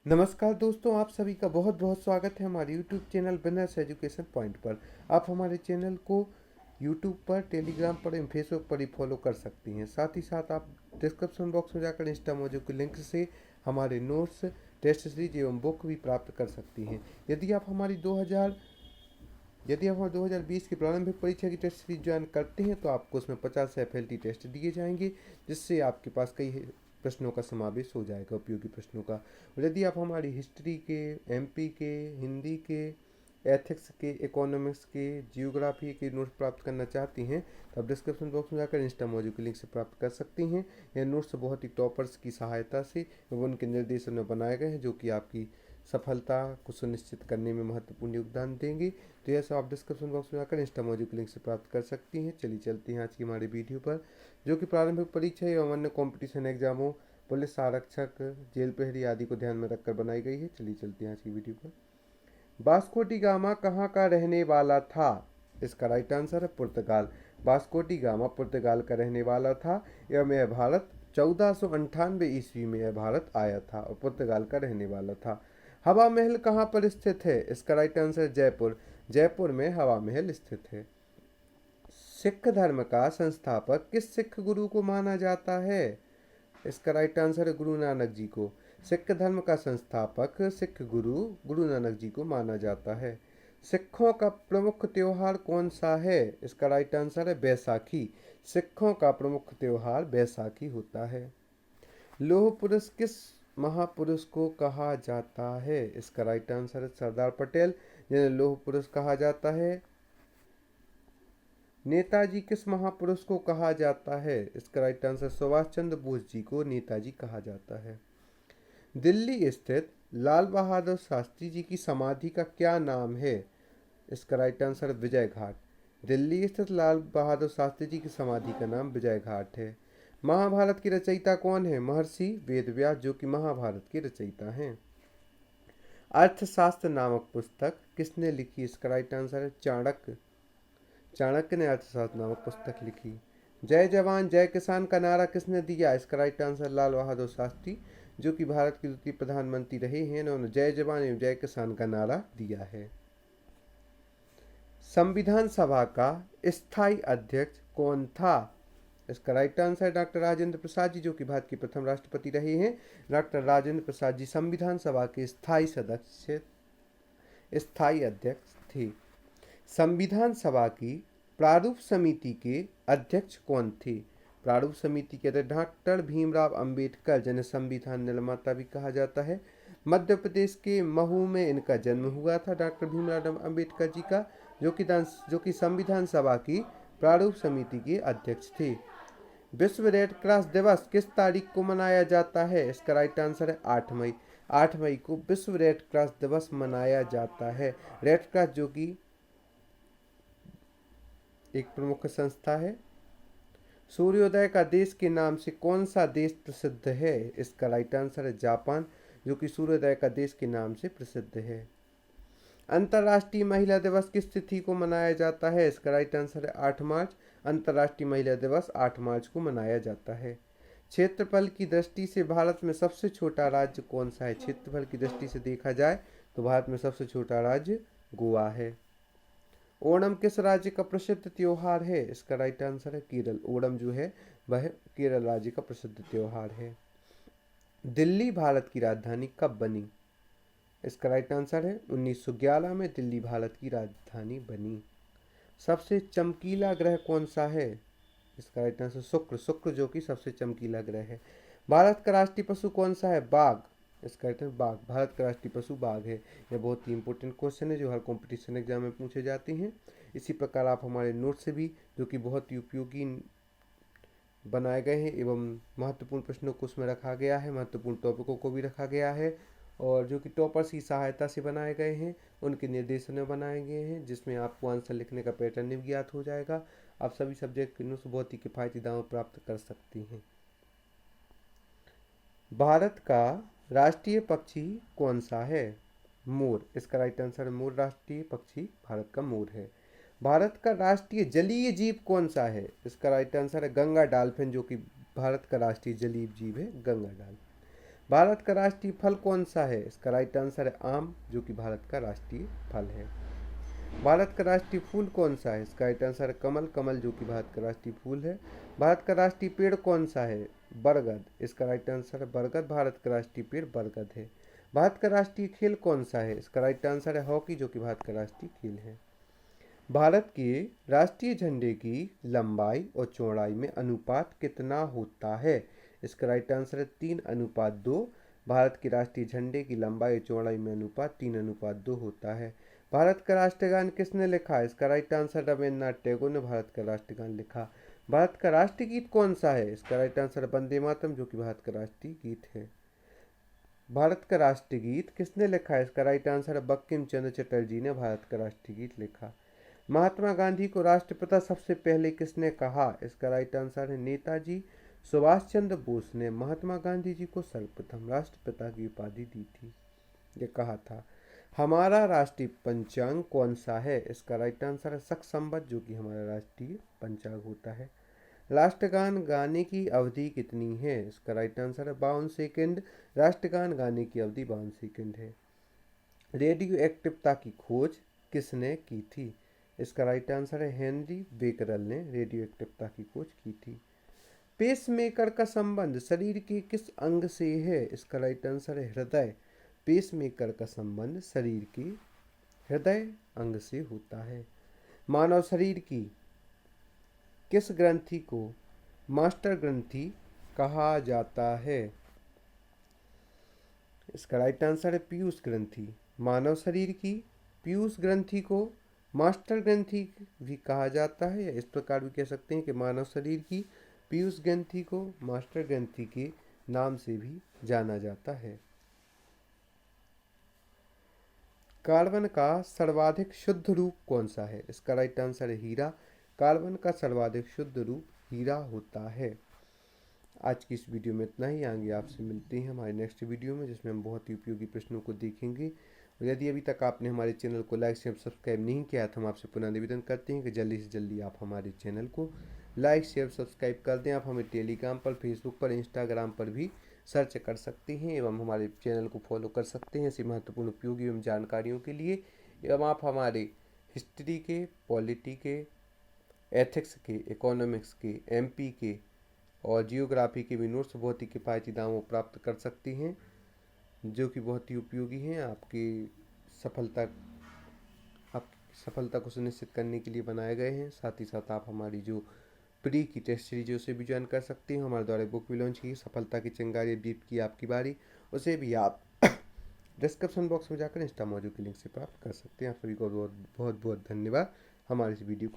नमस्कार दोस्तों, आप सभी का बहुत बहुत स्वागत है हमारे YouTube channel business education point पर। आप हमारे चैनल को YouTube पर, टेलीग्राम पर एवं फेसबुक पर ही फॉलो कर सकती हैं। साथ ही साथ आप डिस्क्रिप्शन बॉक्स में जाकर इंस्टा मौजू के लिंक से हमारे नोट्स, टेस्ट सीरीज एवं बुक भी प्राप्त कर सकती हैं। यदि आप हमारी 2020 की प्रारंभिक परीक्षा की टेस्ट सीरीज ज्वाइन करते हैं तो आपको उसमें 50 FLT टेस्ट दिए जाएंगे, जिससे आपके पास कई प्रश्नों का समावेश हो जाएगा, उपयोगी प्रश्नों का। और यदि आप हमारी हिस्ट्री के, MP के, हिंदी के, एथिक्स के, इकोनॉमिक्स के, जियोग्राफी के नोट्स प्राप्त करना चाहती हैं तो आप डिस्क्रिप्शन बॉक्स में जाकर इंस्टा मौजू के लिंक से प्राप्त कर सकती हैं। यह नोट्स बहुत ही टॉपर्स की सहायता से एवं उनके निर्देशन में बनाए गए हैं, जो कि आपकी सफलता को सुनिश्चित करने में महत्वपूर्ण योगदान देंगे। तो यह सब आप डिस्क्रिप्शन बॉक्स में जाकर इंस्टा मौजू के लिंक से प्राप्त कर सकती हैं। चलिए चलते हैं आज की हमारी वीडियो पर, जो कि प्रारंभिक परीक्षा एवं अन्य कॉम्पिटिशन एग्जामों, पुलिस आरक्षक, जेल प्रहरी आदि को ध्यान में रखकर बनाई गई है। चलिए चलते हैं आज की वीडियो पर। वास्को डी गामा कहाँ का रहने वाला था? इसका राइट आंसर है पुर्तगाल। वास्को डी गामा पुर्तगाल का रहने वाला था एवं यह भारत 1498 ईस्वी में यह भारत आया था और पुर्तगाल का रहने वाला था। हवा महल कहाँ पर स्थित है? इसका राइट आंसर जयपुर। जयपुर में हवा महल स्थित है। सिख धर्म का संस्थापक किस सिख गुरु को माना जाता है? इसका राइट आंसर है गुरु नानक जी को। सिख धर्म का संस्थापक सिख गुरु गुरु नानक जी को माना जाता है। सिखों का प्रमुख त्योहार कौन सा है? इसका राइट आंसर है बैसाखी। सिखों का प्रमुख त्योहार बैसाखी होता है। लौह पुरुष किस महापुरुष को कहा जाता है? इसका राइट आंसर है सरदार पटेल, जिन्हें लौह पुरुष कहा जाता है। नेताजी किस महापुरुष को कहा जाता है? इसका राइट आंसर सुभाष चंद्र बोस जी को नेताजी कहा जाता है। दिल्ली स्थित लाल बहादुर शास्त्री जी की समाधि का क्या नाम है? इसका राइट आंसर विजय घाट। दिल्ली स्थित लाल बहादुर शास्त्री जी की समाधि का नाम विजय घाट है। महाभारत की रचयिता कौन है? महर्षि वेदव्यास, जो कि महाभारत के रचयिता हैं। अर्थशास्त्र नामक पुस्तक किसने लिखी? इसका राइट आंसर है चाणक्य। चाणक्य ने अर्थशास्त्र नामक पुस्तक लिखी। जय जवान जय किसान का नारा किसने दिया? इसका राइट आंसर लाल बहादुर शास्त्री, जो कि भारत के द्वितीय प्रधानमंत्री रहे हैं। उन्होंने जय जवान एवं जय किसान का नारा दिया है। संविधान सभा का स्थायी अध्यक्ष कौन था? इसका right answer doctor Rajendra Prasad ji, जो कि भारत के प्रथम राष्ट्रपति रहे हैं। डॉक्टर राजेंद्र प्रसाद जी संविधान सभा के स्थायी अध्यक्ष थे। संविधान सभा की प्रारूप समिति के अध्यक्ष कौन थे? प्रारूप समिति के अध्यक्ष डॉक्टर भीमराव अंबेडकर, जिन्हें संविधान निर्माता भी कहा जाता है। मध्य प्रदेश के महू में इनका जन्म हुआ था, डॉक्टर भीमराव अंबेडकर जी का, जो कि संविधान सभा की प्रारूप समिति के अध्यक्ष थे। विश्व रेड क्रॉस दिवस किस तारीख को मनाया जाता है? इसका राइट आंसर है 8 मई। 8 मई को विश्व रेड क्रॉस दिवस मनाया जाता है। रेड क्रॉस जो कि एक प्रमुख संस्था है। सूर्योदय का देश के नाम से कौन सा देश प्रसिद्ध है? इसका राइट आंसर है जापान, जो कि सूर्योदय का देश के नाम से प्रसिद्ध है। अंतर्राष्ट्रीय महिला दिवस किस तिथि को मनाया जाता है? इसका राइट आंसर है 8 मार्च। अंतर्राष्ट्रीय महिला दिवस 8 मार्च को मनाया जाता है। क्षेत्रफल की दृष्टि से भारत में सबसे छोटा राज्य कौन सा है? क्षेत्रफल की दृष्टि से देखा जाए तो भारत में सबसे छोटा राज्य गोवा है। ओणम किस राज्य का प्रसिद्ध त्योहार है? इसका राइट आंसर है केरल। ओणम जो है वह केरल राज्य का प्रसिद्ध त्योहार है। दिल्ली भारत की राजधानी कब बनी? इसका राइट आंसर है 1911 में दिल्ली भारत की राजधानी बनी। सबसे चमकीला ग्रह कौन सा है? इसका राइट आंसर शुक्र। शुक्र जो कि सबसे चमकीला ग्रह है। भारत का राष्ट्रीय पशु कौन सा है? बाघ। इसका राइट आंसर बाघ। भारत का राष्ट्रीय पशु बाघ है। यह बहुत ही इंपॉर्टेंट क्वेश्चन है, जो हर कॉम्पिटिशन एग्जाम में पूछे जाते हैं। इसी प्रकार आप हमारे नोट से भी, जो कि बहुत ही उपयोगी बनाए गए हैं एवं महत्वपूर्ण प्रश्नों को उसमें रखा गया है, महत्वपूर्ण टॉपिकों को भी रखा गया है, और जो कि टॉपर्स की सहायता से बनाए गए हैं, उनके निर्देशन में बनाए गए हैं, जिसमें आपको आंसर लिखने का पैटर्न भी ज्ञात हो जाएगा। आप सभी सब्जेक्ट के नोट्स बहुत ही किफ़ायती दामों प्राप्त कर सकती हैं। भारत का राष्ट्रीय पक्षी कौन सा है? मोर। इसका राइट आंसर है मोर। राष्ट्रीय पक्षी भारत का मोर है। भारत का राष्ट्रीय जलीय जीव कौन सा है? इसका राइट आंसर है गंगा डॉल्फिन, जो कि भारत का राष्ट्रीय जलीय जीव है, गंगा डॉल्फिन। भारत का राष्ट्रीय फल कौन सा है? इसका राइट आंसर है आम, जो कि भारत का राष्ट्रीय फल है। भारत का राष्ट्रीय फूल कौन सा है? इसका राइट आंसर है कमल, कमल जो कि भारत का राष्ट्रीय फूल है। भारत का राष्ट्रीय पेड़ कौन सा है? बरगद, इसका राइट आंसर है बरगद, भारत का राष्ट्रीय पेड़ बरगद है। भारत का राष्ट्रीय खेल कौन सा है? इसका राइट आंसर है हॉकी, जो कि भारत का राष्ट्रीय खेल है। भारत के राष्ट्रीय झंडे की लंबाई और चौड़ाई में अनुपात कितना होता है? इसका राइट आंसर है 3:2। भारत के राष्ट्रीय झंडे की लंबाई और चौड़ाई में अनुपात 3:2 होता है। भारत का राष्ट्रगान किसने लिखा? इसका राइट आंसर रविन्द्रनाथ टैगोर ने भारत का राष्ट्रगान लिखा। भारत का राष्ट्रीय गीत कौन सा है? इसका राइट आंसर वंदे मातरम, जो कि भारत का राष्ट्रीय गीत है। भारत का राष्ट्रीय गीत किसने लिखा है? इसका राइट आंसर है बंकिम चंद्र चटर्जी ने भारत का राष्ट्रीय गीत लिखा। महात्मा गांधी को राष्ट्रपिता सबसे पहले किसने कहा? इसका राइट आंसर है नेताजी सुभाष चंद्र बोस ने महात्मा गांधी जी को सर्वप्रथम राष्ट्रपिता की उपाधि दी थी, ये कहा था। हमारा राष्ट्रीय पंचांग कौन सा है? इसका राइट आंसर है शक संवत, जो कि हमारा राष्ट्रीय पंचांग होता है। राष्ट्रगान गाने की अवधि कितनी है? इसका राइट आंसर है 52 सेकेंड। राष्ट्रगान गाने की अवधि 52 सेकेंड है। रेडियो एक्टिवता की खोज किसने की थी? इसका राइट आंसर है हेनरी बेकरल ने रेडियो एक्टिवता की खोज की थी। पेसमेकर का संबंध शरीर के किस अंग से है? इसका राइट आंसर है हृदय। पेसमेकर का संबंध शरीर के हृदय अंग से होता है। मानव शरीर की किस ग्रंथि को मास्टर ग्रंथि कहा जाता है? इसका राइट आंसर है पीयूष ग्रंथि। मानव शरीर की पीयूष ग्रंथि को मास्टर ग्रंथि भी कहा जाता है, या इस प्रकार भी कह सकते हैं कि मानव शरीर की पीयूष ग्रंथि को मास्टर ग्रंथि के नाम से भी जाना जाता है। कार्बन का सर्वाधिक शुद्ध रूप कौन सा है? इसका राइट आंसर है हीरा। कार्बन का सर्वाधिक शुद्ध रूप हीरा होता है। आज की इस वीडियो में इतना ही। आगे आपसे मिलते हैं हमारे नेक्स्ट वीडियो में, जिसमें हम बहुत ही उपयोगी प्रश्नों को देखेंगे। और यदि अभी तक आपने हमारे चैनल को लाइक शेयर सब्सक्राइब नहीं किया तो हम आपसे पुनः निवेदन करते हैं कि जल्दी से जल्दी आप हमारे चैनल को लाइक शेयर सब्सक्राइब कर दें। आप हमें टेलीग्राम पर, फेसबुक पर, इंस्टाग्राम पर भी सर्च कर सकते हैं एवं हमारे चैनल को फॉलो कर सकते हैं ऐसी महत्वपूर्ण उपयोगी एवं जानकारियों के लिए। एवं आप हमारे हिस्ट्री के, पॉलिटी के, एथिक्स के, इकोनॉमिक्स के, एमपी के और जियोग्राफी के भी नोट्स बहुत ही किफ़ायती दामों पर प्राप्त कर सकती हैं, जो कि बहुत ही उपयोगी हैं। आपकी सफलता को सुनिश्चित करने के लिए बनाए गए हैं। साथ ही साथ आप हमारी जो प्री की टेस्ट सीरीज है उसे भी ज्वाइन कर सकते हैं। हमारे द्वारा बुक भी लॉन्च की, सफलता की चिंगारी दीप की आपकी बारी, उसे भी आप डिस्क्रिप्शन बॉक्स में जाकर इंस्टा मौजूद लिंक से प्राप्त कर सकते हैं। आप सभी को बहुत बहुत धन्यवाद हमारे इस वीडियो को